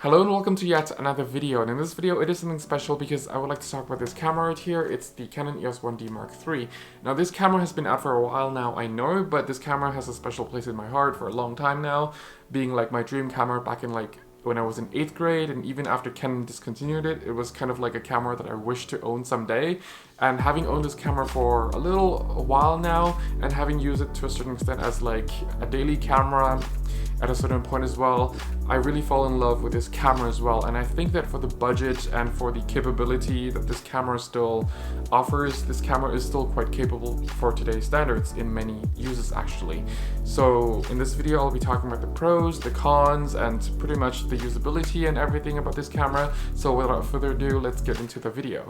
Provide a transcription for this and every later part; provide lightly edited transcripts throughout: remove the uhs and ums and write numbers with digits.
Hello and welcome to yet another video, and in this video it is something special because I would like to talk about this camera right here. It's the Canon EOS 1D Mark III. Now this camera has been out for a while now, I know, but this camera has a special place in my heart for a long time now, being like my dream camera back in like when I was in 8th grade, and even after Canon discontinued it, it was kind of like a camera that I wish to own someday. And having owned this camera for a while now, and having used it to a certain extent as like a daily camera at a certain point as well, I really fall in love with this camera as well. And I think that for the budget and for the capability that this camera still offers, this camera is still quite capable for today's standards in many uses actually. So in this video I'll be talking about the pros, the cons, and pretty much the usability and everything about this camera. So without further ado, let's get into the video.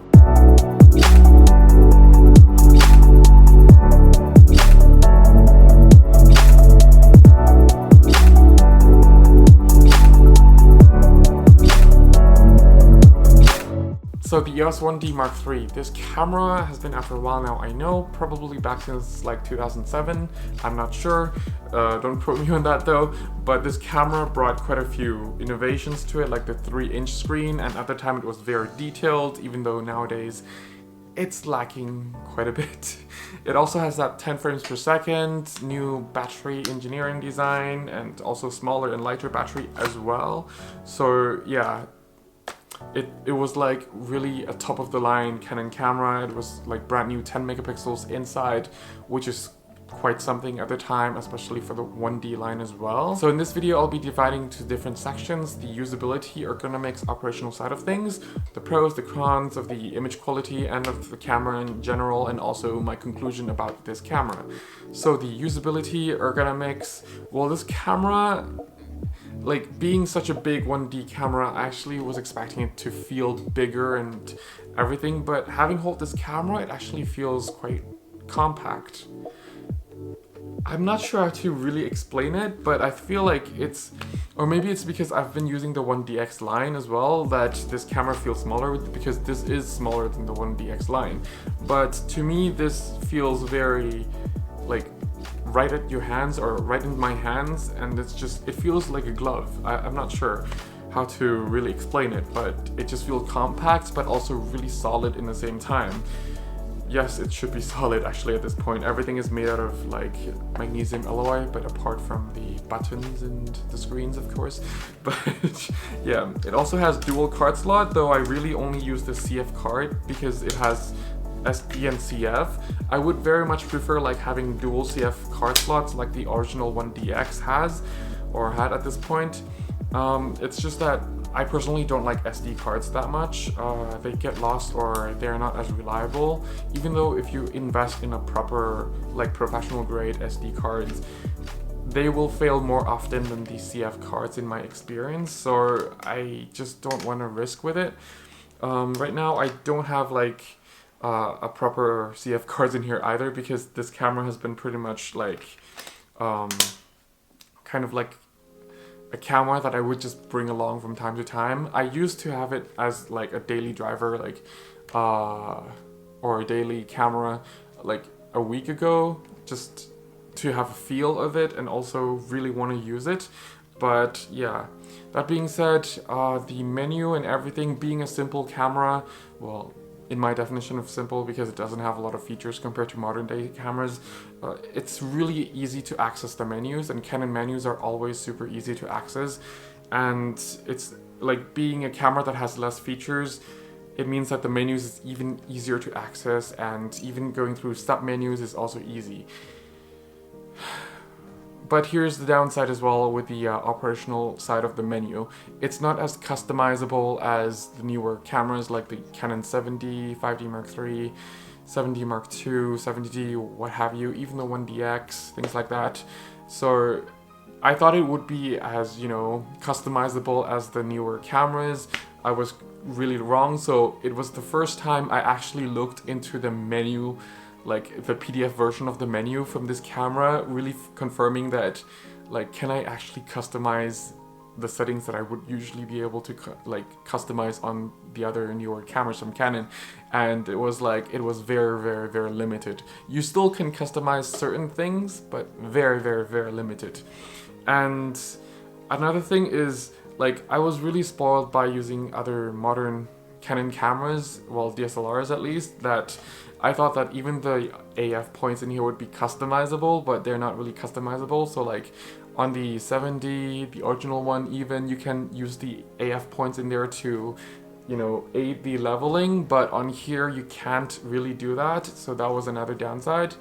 So the EOS 1D Mark III, this camera has been out for a while now, I know, probably back since like 2007, I'm not sure, don't quote me on that though, but this camera brought quite a few innovations to it, like the 3-inch screen, and at the time it was very detailed, even though nowadays it's lacking quite a bit. It also has that 10 frames per second, new battery engineering design, and also smaller and lighter battery as well. So yeah, it was like really a top of the line Canon camera. It was like brand new 10 megapixels inside, which is quite something at the time, especially for the 1D line as well. So in this video I'll be dividing into different sections: the usability, ergonomics, operational side of things, the pros, the cons of the image quality and of the camera in general, and also my conclusion about this camera. So the usability, ergonomics, well, this camera, like being such a big 1D camera, I actually was expecting it to feel bigger and everything, but having hold this camera, it actually feels quite compact. I'm not sure how to really explain it, but I feel like it's, or maybe it's because I've been using the 1DX line as well, that this camera feels smaller, because this is smaller than the 1DX line. But to me this feels very like right at your hands, or right in my hands, and it's just, it feels like a glove. I'm not sure how to really explain it, but it just feels compact but also really solid in the same time. Yes, it should be solid actually at this point. Everything is made out of like magnesium alloy, but apart from the buttons and the screens, of course. But yeah, it also has dual card slot, though I really only use the CF card because it has SD and CF. I would very much prefer like having dual CF card slots like the original 1DX has, or had at this point. It's just that I personally don't like SD cards that much. They get lost, or they're not as reliable, even though if you invest in a proper, like professional grade SD cards, they will fail more often than the CF cards in my experience, so I just don't want to risk with it. Right now I don't have like a proper CF cards in here either, because this camera has been pretty much like kind of like a camera that I would just bring along from time to time. I used to have it as like a daily driver, like or a daily camera like a week ago, just to have a feel of it and also really want to use it. But yeah, that being said, the menu and everything, being a simple camera, well, in my definition of simple, because it doesn't have a lot of features compared to modern day cameras, it's really easy to access the menus, and Canon menus are always super easy to access. And it's like, being a camera that has less features, it means that the menus is even easier to access, and even going through sub menus is also easy. But here's the downside as well with the operational side of the menu. It's not as customizable as the newer cameras like the Canon 7D, 5D Mark III, 7D Mark II, 70D, what have you, even the 1DX, things like that. So I thought it would be as, you know, customizable as the newer cameras. I was really wrong. So it was the first time I actually looked into the menu, like the PDF version of the menu from this camera, really confirming that, like, can I actually customize the settings that I would usually be able to customize on the other newer cameras from Canon. And it was like, it was very limited. You still can customize certain things, but very limited. And another thing is, like I was really spoiled by using other modern Canon cameras, well DSLRs at least, that I thought that even the AF points in here would be customizable, but they're not really customizable. So like on the 7D, the original one even, you can use the AF points in there to, you know, aid the leveling, but on here you can't really do that, so that was another downside.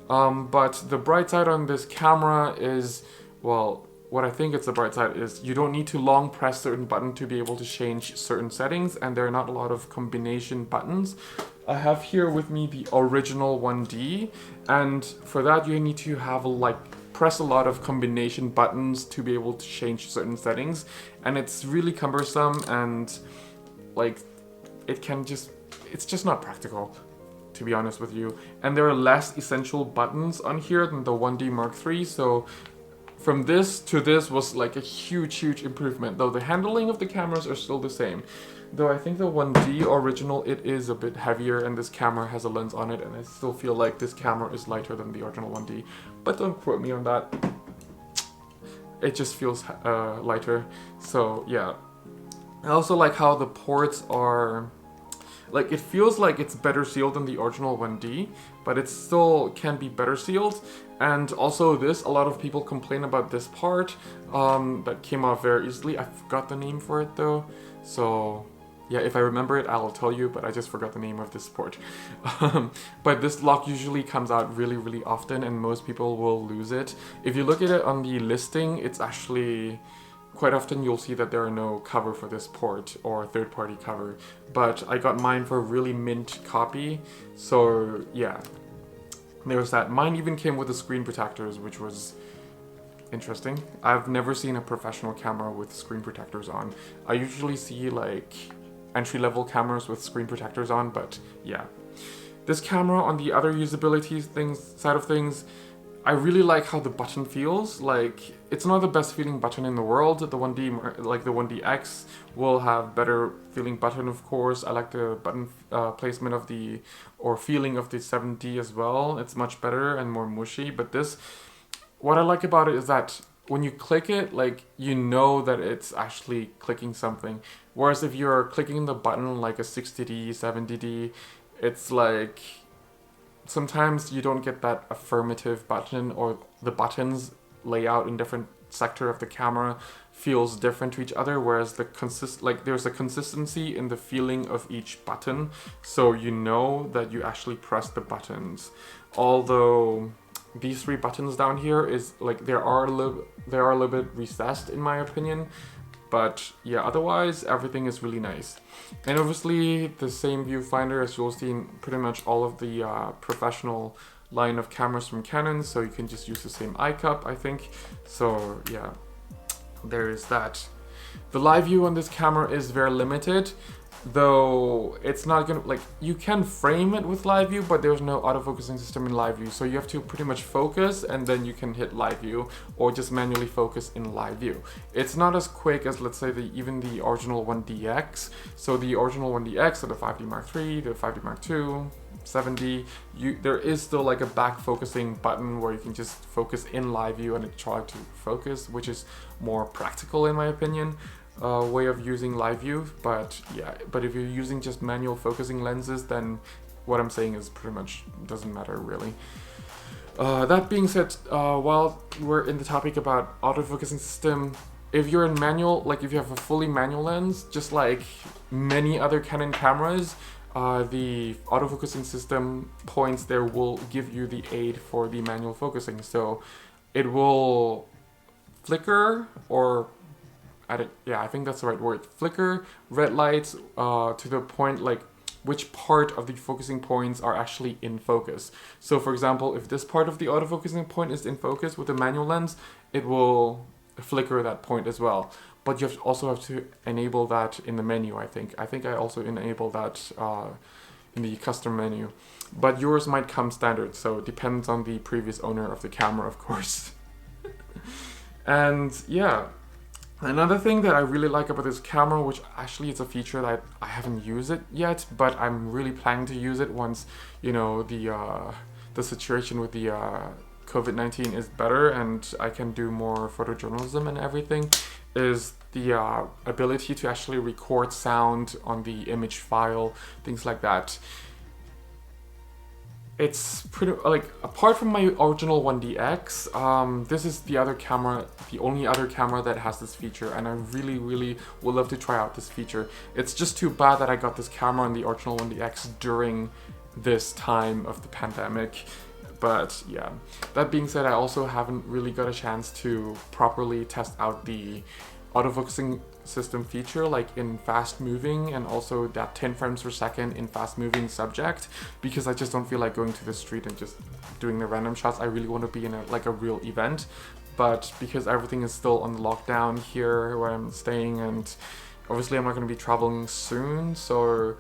But the bright side on this camera is, well, what I think it's the bright side is you don't need to long press certain buttons to be able to change certain settings, and there are not a lot of combination buttons. I have here with me the original 1D, and for that you need to have like press a lot of combination buttons to be able to change certain settings, and it's really cumbersome, and like it's just not practical, to be honest with you. And there are less essential buttons on here than the 1D Mark III, so from this to this was like a huge improvement, though the handling of the cameras are still the same. Though I think the 1D original, it is a bit heavier, and this camera has a lens on it, and I still feel like this camera is lighter than the original 1D. But don't quote me on that. It just feels lighter. So yeah. I also like how the ports are, like it feels like it's better sealed than the original 1D, but it still can be better sealed. And also this, a lot of people complain about this part that came off very easily. I forgot the name for it though, so yeah, if I remember it, I'll tell you, but I just forgot the name of this port. But this lock usually comes out really often, and most people will lose it. If you look at it on the listing, it's actually quite often you'll see that there are no cover for this port or third-party cover, but I got mine for a really mint copy, so yeah, there's that. Mine even came with the screen protectors, which was interesting. I've never seen a professional camera with screen protectors on. I usually see like entry-level cameras with screen protectors on, but yeah. This camera, on the other usability side of things, I really like how the button feels. Like, it's not the best feeling button in the world. The 1D, like the 1DX, will have better feeling button, of course. I like the button placement of the, or feeling of the 7D as well. It's much better and more mushy. But this, what I like about it is that when you click it, like, you know that it's actually clicking something. Whereas if you're clicking the button like a 60D, 70D, it's like, sometimes you don't get that affirmative button, or the buttons layout in different sector of the camera feels different to each other, whereas the there's a consistency in the feeling of each button, so you know that you actually press the buttons. Although these three buttons down here is like they are a little bit recessed in my opinion, but yeah, otherwise everything is really nice. And obviously the same viewfinder as you'll see in pretty much all of the professional line of cameras from Canon, so you can just use the same eye cup, I think. So yeah, there is that. The live view on this camera is very limited, though it's not gonna, like, you can frame it with live view, but there's no autofocusing system in live view, so you have to pretty much focus and then you can hit live view, or just manually focus in live view. It's not as quick as, let's say, even the original 1DX. So the original 1DX, so the 5D Mark III, the 5D Mark II, 7D, there is still like a back focusing button where you can just focus in live view and it try to focus, which is more practical in my opinion. Way of using live view, but yeah, but if you're using just manual focusing lenses, then what I'm saying is pretty much doesn't matter really. That being said, while we're in the topic about autofocusing system, if you're in manual, like if you have a fully manual lens, just like many other Canon cameras, the autofocusing system points there will give you the aid for the manual focusing, so it will flicker, or yeah, I think that's the right word. Flicker red lights to the point like which part of the focusing points are actually in focus. So for example, if this part of the autofocusing point is in focus with the manual lens, it will flicker that point as well. But you also have to enable that in the menu, I think. I think I also enable that in the custom menu. But yours might come standard, so it depends on the previous owner of the camera, of course. And yeah. Another thing that I really like about this camera, which actually it's a feature that I haven't used it yet, but I'm really planning to use it once, you know, the situation with the COVID-19 is better and I can do more photojournalism and everything is the ability to actually record sound on the image file, things like that. It's pretty, like, apart from my original 1DX, this is the other camera, the only other camera that has this feature, and I really would love to try out this feature. It's just too bad that I got this camera on the original 1DX during this time of the pandemic. But yeah, that being said, I also haven't really got a chance to properly test out the autofocusing system feature, like in fast moving, and also that 10 frames per second in fast moving subject, because I just don't feel like going to the street and just doing the random shots. I really want to be in a real event, but because everything is still on lockdown here where I'm staying, and obviously I'm not going to be traveling soon, so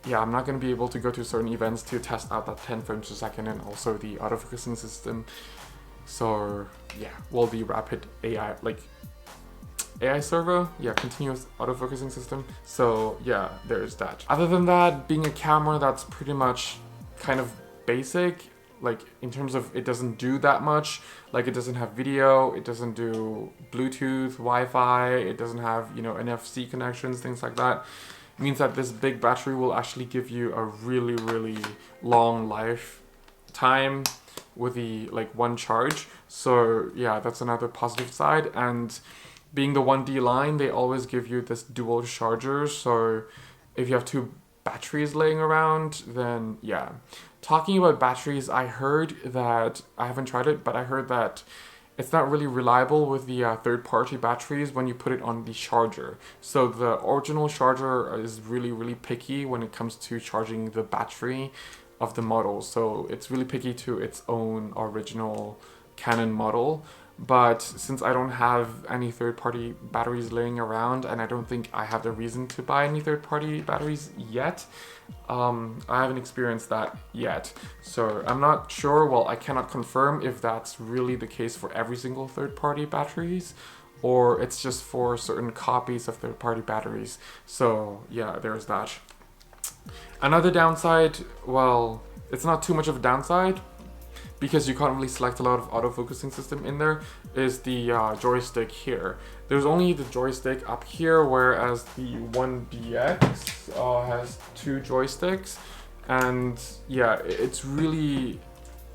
yeah, I'm not going to be able to go to certain events to test out that 10 frames per second and also the autofocusing system. So yeah, well, the rapid AI servo, yeah, continuous autofocusing system. So yeah, there's that. Other than that, being a camera that's pretty much kind of basic, like in terms of it doesn't do that much, like it doesn't have video, it doesn't do Bluetooth, Wi-Fi, it doesn't have, you know, NFC connections, things like that. It means that this big battery will actually give you a really long lifetime with the one charge. So yeah, that's another positive side. And being the 1D line, they always give you this dual charger, so if you have two batteries laying around, then yeah. Talking about batteries, I heard that, I haven't tried it, but I heard that it's not really reliable with the third-party batteries when you put it on the charger. So the original charger is really picky when it comes to charging the battery of the model, so it's really picky to its own original Canon model. But since I don't have any third-party batteries laying around, and I don't think I have the reason to buy any third-party batteries yet, I haven't experienced that yet. So I'm not sure, well, I cannot confirm if that's really the case for every single third-party batteries, or it's just for certain copies of third-party batteries. So yeah, there's that. Another downside, well, it's not too much of a downside, because you can't really select a lot of autofocusing system in there, is the joystick here. There's only the joystick up here, whereas the 1DX has two joysticks, and yeah, it's really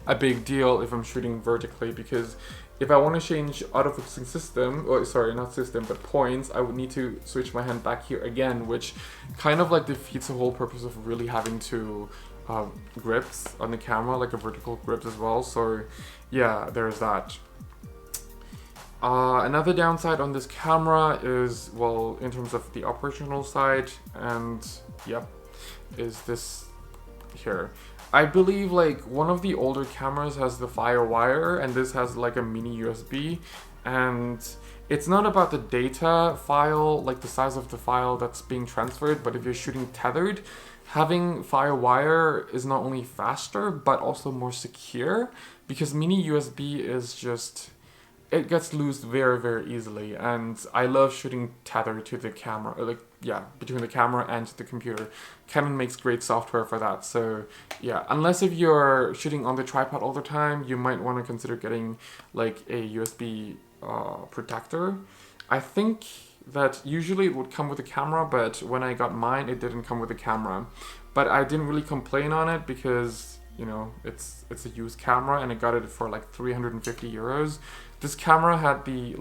a big deal if I'm shooting vertically, because if I want to change autofocusing system, or sorry, not system, but points, I would need to switch my hand back here again, which kind of like defeats the whole purpose of really having to grips on the camera, like a vertical grips as well. So yeah, there's that. Another downside on this camera is, well, in terms of the operational side, and yep, is this here. I believe like one of the older cameras has the FireWire, and this has like a mini USB, and it's not about the data file, like the size of the file that's being transferred, but if you're shooting tethered, having FireWire is not only faster, but also more secure, because mini USB is just, it gets loose very easily, and I love shooting tethered to the camera, like, yeah, between the camera and the computer. Canon makes great software for that, so yeah, unless if you're shooting on the tripod all the time, you might want to consider getting like a USB protector. I think that usually it would come with a camera, but when I got mine, it didn't come with a camera. But I didn't really complain on it because, you know, it's a used camera, and I got it for like 350 euros. This camera had the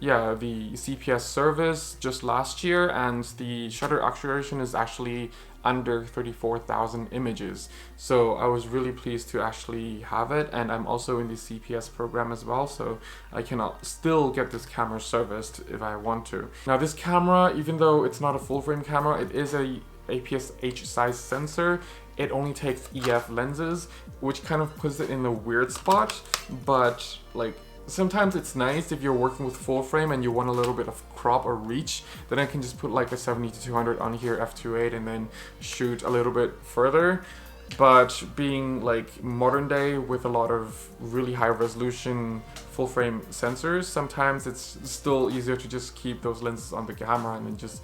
CPS service just last year, and the shutter actuation is actually under 34,000 images. So I was really pleased to actually have it, and I'm also in the CPS program as well, so I can still get this camera serviced if I want to. Now this camera, even though it's not a full frame camera, it is a APS-H size sensor. It only takes EF lenses, which kind of puts it in a weird spot, but like, sometimes it's nice if you're working with full frame and you want a little bit of crop or reach, then I can just put like a 70-200 on here, f2.8, and then shoot a little bit further. But being like modern day with a lot of really high resolution full frame sensors, sometimes it's still easier to just keep those lenses on the camera and then just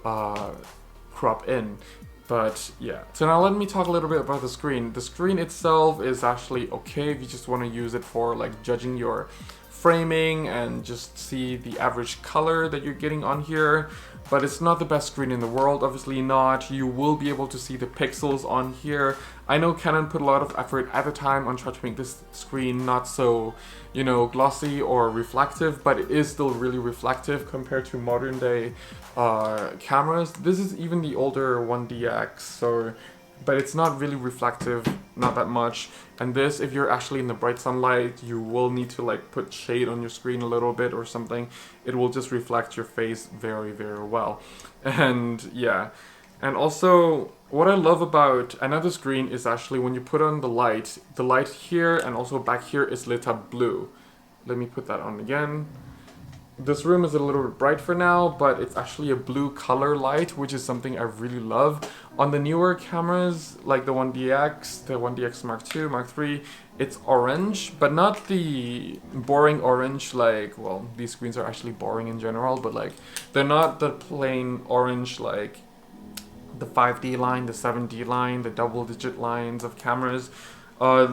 crop in. But yeah, so now let me talk a little bit about the screen. The screen itself is actually okay if you just want to use it for like judging your framing and just see the average color that you're getting on here, but it's not the best screen in the world, obviously not. You will be able to see the pixels on here. I know Canon put a lot of effort at the time on trying to make this screen not so, you know, glossy or reflective, but it is still really reflective compared to modern day cameras. This is even the older 1DX, so but it's not really reflective, not that much. And this, if you're actually in the bright sunlight, you will need to like put shade on your screen a little bit or something. It will just reflect your face very, very well. And yeah, and also what I love about another screen is actually when you put on the light here and also back here is lit up blue. Let me put that on again. This room is a little bit bright for now, but it's actually a blue color light, which is something I really love. On the newer cameras, like the 1DX, the 1DX Mark II, Mark III, it's orange, but not the boring orange like, well, these screens are actually boring in general, but like, they're not the plain orange like the 5D line, the 7D line, the double-digit lines of cameras.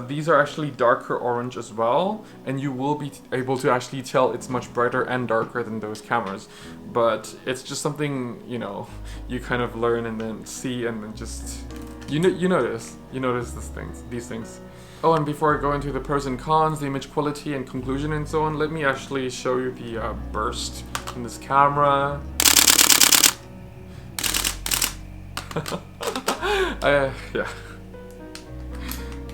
These are actually darker orange as well, and you will be able to actually tell it's much brighter and darker than those cameras. But it's just something, you know, you kind of learn and then see and then just, you notice these things. Oh, and before I go into the pros and cons, the image quality and conclusion and so on, let me actually show you the burst in this camera. Yeah.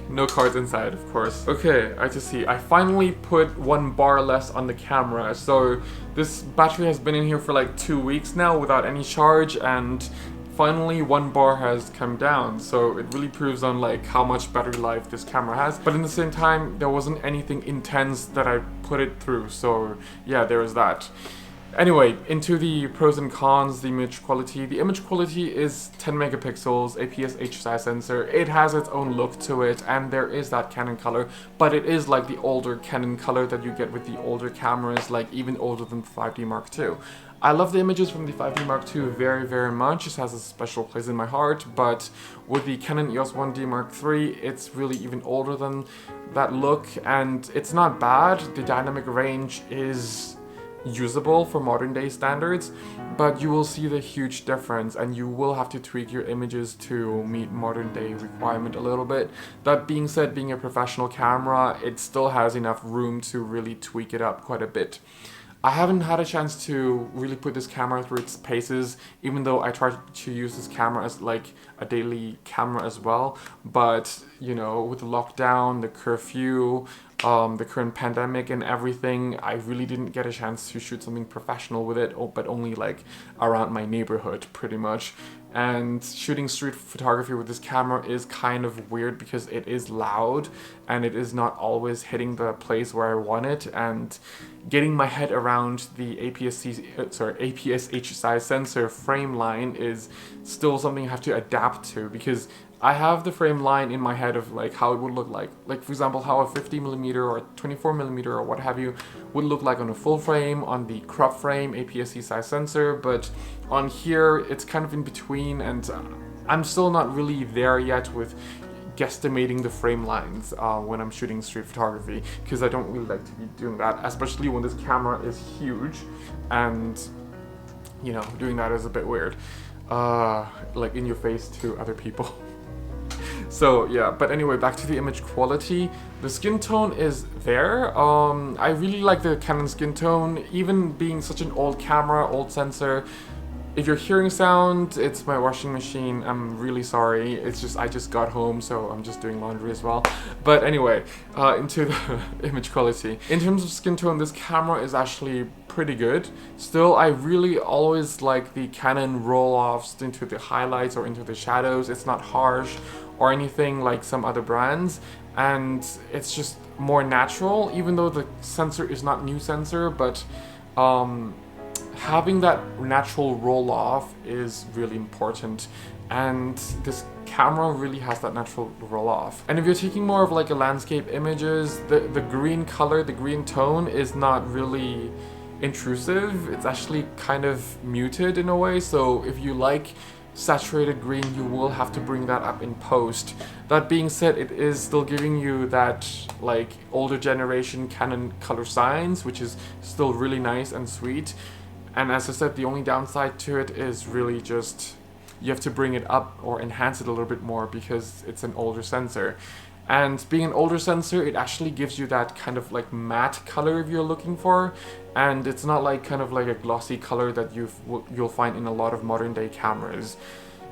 No cards inside, of course. Okay, I just see. I finally put 1 bar less on the camera. So this battery has been in here for like 2 weeks now without any charge, and finally 1 bar has come down. So it really proves on like how much battery life this camera has. But in the same time, there wasn't anything intense that I put it through. So yeah, there is that. Anyway, into the pros and cons, the image quality. The image quality is 10 megapixels, APS-H size sensor. It has its own look to it, and there is that Canon color, but it is like the older Canon color that you get with the older cameras, like even older than the 5D Mark II. I love the images from the 5D Mark II very, very much. It has a special place in my heart, but with the Canon EOS 1D Mark III, it's really even older than that look, and it's not bad. The dynamic range is usable for modern day standards, but you will see the huge difference and you will have to tweak your images to meet modern day requirement a little bit. That being said, being a professional camera, it still has enough room to really tweak it up quite a bit. I haven't had a chance to really put this camera through its paces, even though I try to use this camera as like a daily camera as well. But, you know, with the lockdown, the curfew, the current pandemic and everything, I really didn't get a chance to shoot something professional with it, but only like around my neighborhood pretty much. And shooting street photography with this camera is kind of weird because it is loud and it is not always hitting the place where I want it, and getting my head around the APS-H size sensor frame line is still something I have to adapt to, because I have the frame line in my head of like how it would look like for example how a 50mm or 24mm or what have you would look like on a full frame, on the crop frame APS-C size sensor, but on here it's kind of in between, and I'm still not really there yet with guesstimating the frame lines when I'm shooting street photography, because I don't really like to be doing that, especially when this camera is huge, and you know, doing that is a bit weird, like in your face to other people. So yeah, but anyway, back to the image quality. The skin tone is there. I really like the Canon skin tone, even being such an old camera, old sensor. If you're hearing sound, it's my washing machine. I'm really sorry. It's just, I just got home, so I'm just doing laundry as well. But anyway, into the image quality. In terms of skin tone, this camera is actually pretty good. Still, I really always like the Canon roll-offs into the highlights or into the shadows. It's not harsh or anything like some other brands, and it's just more natural, even though the sensor is not new sensor, but having that natural roll-off is really important, and this camera really has that natural roll-off. And if you're taking more of like a landscape images, the green color, the green tone is not really intrusive. It's actually kind of muted in a way, so if you like saturated green, you will have to bring that up in post. That being said, it is still giving you that like older generation Canon color science, which is still really nice and sweet. And as I said, the only downside to it is really just you have to bring it up or enhance it a little bit more because it's an older sensor. And being an older sensor, it actually gives you that kind of like matte color if you're looking for, and it's not like kind of like a glossy color that you'll find in a lot of modern day cameras.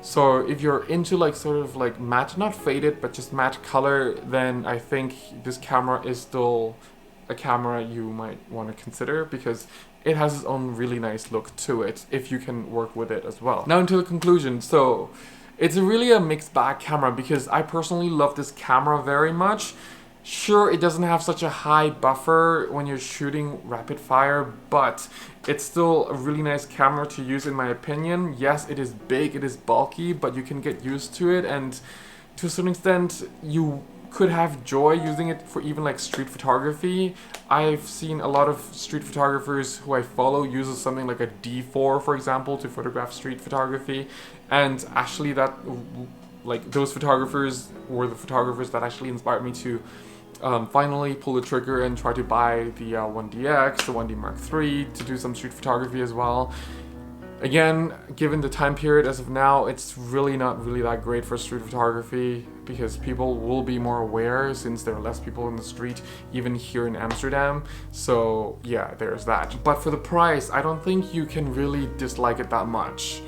So if you're into like sort of like matte, not faded, but just matte color, then I think this camera is still a camera you might want to consider because it has its own really nice look to it if you can work with it as well. Now into the conclusion. So it's really a mixed bag camera because I personally love this camera very much. Sure, it doesn't have such a high buffer when you're shooting rapid fire, but it's still a really nice camera to use in my opinion. Yes, it is big, it is bulky, but you can get used to it, and to a certain extent you could have joy using it for even like street photography. I've seen a lot of street photographers who I follow uses something like a D4, for example, to photograph street photography, and actually that like those photographers were the photographers that actually inspired me to finally pull the trigger and try to buy the 1DX, the 1D Mark III to do some street photography as well. Again, given the time period as of now, it's really not really that great for street photography because people will be more aware since there are less people in the street, even here in Amsterdam. So yeah, there's that. But for the price, I don't think you can really dislike it that much,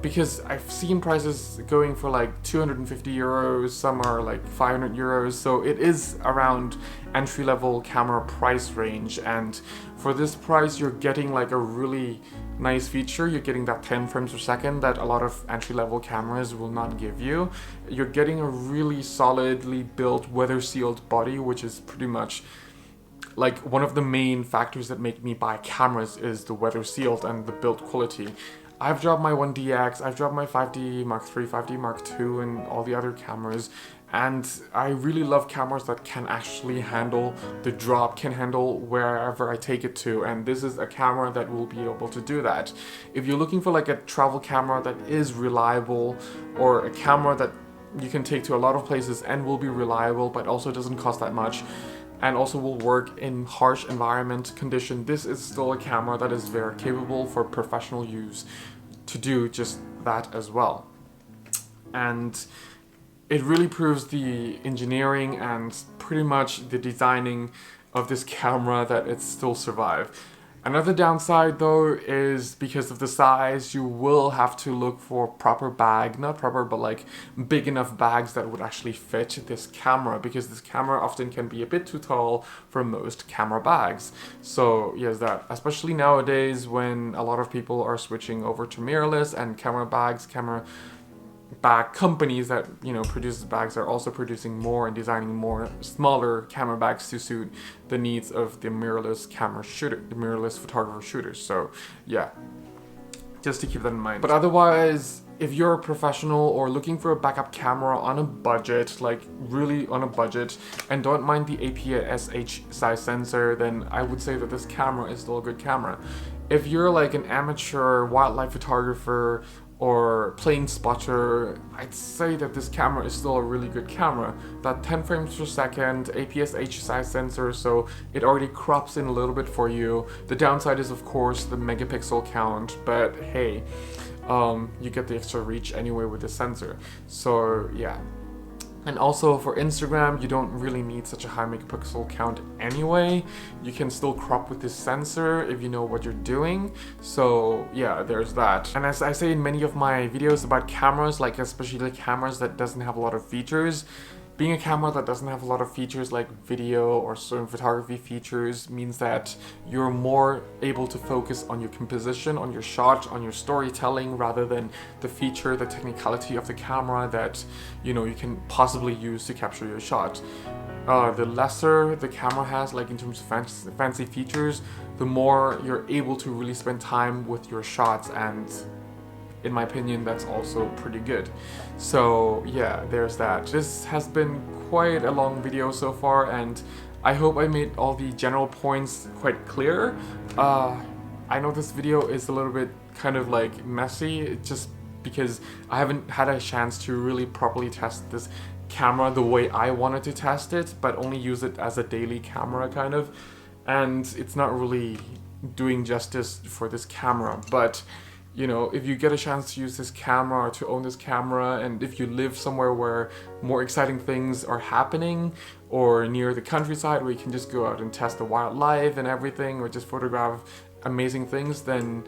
because I've seen prices going for like 250 euros, some are like 500 euros, so it is around entry-level camera price range, and for this price you're getting like a really nice feature. You're getting that 10 frames per second that a lot of entry-level cameras will not give you. You're getting a really solidly built weather-sealed body, which is pretty much like one of the main factors that make me buy cameras is the weather-sealed and the build quality. I've dropped my 1DX, I've dropped my 5D Mark III, 5D Mark II, and all the other cameras, and I really love cameras that can actually handle the drop, can handle wherever I take it to, and this is a camera that will be able to do that. If you're looking for like a travel camera that is reliable, or a camera that you can take to a lot of places and will be reliable but also doesn't cost that much, and also will work in harsh environment condition, this is still a camera that is very capable for professional use to do just that as well. And it really proves the engineering and pretty much the designing of this camera that it still survived. Another downside though is because of the size, you will have to look for proper bag, not proper but like big enough bags that would actually fit this camera, because this camera often can be a bit too tall for most camera bags. So yes, that, especially nowadays when a lot of people are switching over to mirrorless, and camera bags, camera bag companies that, you know, produce bags are also producing more and designing more smaller camera bags to suit the needs of the mirrorless camera shooter, the mirrorless photographer shooters. So yeah, just to keep that in mind. But otherwise, if you're a professional or looking for a backup camera on a budget, like really on a budget, and don't mind the APS-H size sensor, then I would say that this camera is still a good camera. If you're like an amateur wildlife photographer or plane spotter, I'd say that this camera is still a really good camera. That 10 frames per second, APS-H size sensor, so it already crops in a little bit for you. The downside is of course the megapixel count, but hey, you get the extra reach anyway with the sensor. So yeah. And also for Instagram, you don't really need such a high megapixel count anyway. You can still crop with this sensor if you know what you're doing. So yeah, there's that. And as I say in many of my videos about cameras, like especially cameras that doesn't have a lot of features, being a camera that doesn't have a lot of features like video or certain photography features means that you're more able to focus on your composition, on your shot, on your storytelling, rather than the feature, the technicality of the camera that, you know, you can possibly use to capture your shot. The lesser the camera has, like in terms of fancy features, the more you're able to really spend time with your shots, and in my opinion, that's also pretty good. So yeah, there's that. This has been quite a long video so far, and I hope I made all the general points quite clear. I know this video is a little bit kind of like messy. It just because I haven't had a chance to really properly test this camera the way I wanted to test it, but only use it as a daily camera kind of, and it's not really doing justice for this camera. But you know, if you get a chance to use this camera or to own this camera, and if you live somewhere where more exciting things are happening, or near the countryside where you can just go out and test the wildlife and everything, or just photograph amazing things, then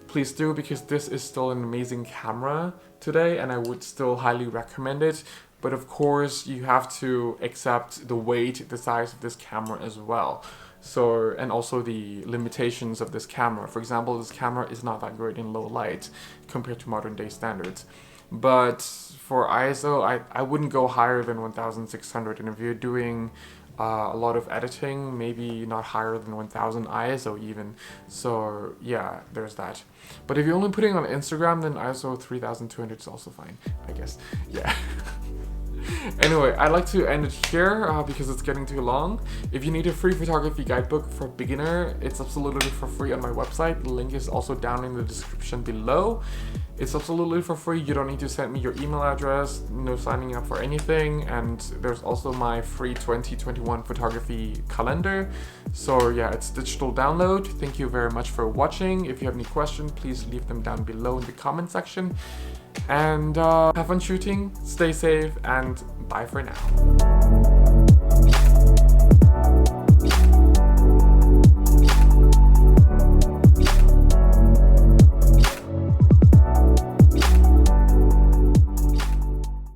please do, because this is still an amazing camera today and I would still highly recommend it. But of course you have to accept the weight, the size of this camera as well. So, and also the limitations of this camera. For example, this camera is not that great in low light compared to modern day standards. But for ISO, I wouldn't go higher than 1600, and if you're doing a lot of editing, maybe not higher than 1000 ISO even. So yeah, there's that. But if you're only putting it on Instagram, then ISO 3200 is also fine, I guess. Yeah. Anyway, I'd like to end it here because it's getting too long. If you need a free photography guidebook for beginner, it's absolutely for free on my website. The link is also down in the description below. It's absolutely for free. You don't need to send me your email address, no signing up for anything. And there's also my free 2021 photography calendar. So yeah, it's digital download. Thank you very much for watching. If you have any questions, please leave them down below in the comment section. And have fun shooting, stay safe, and bye for now.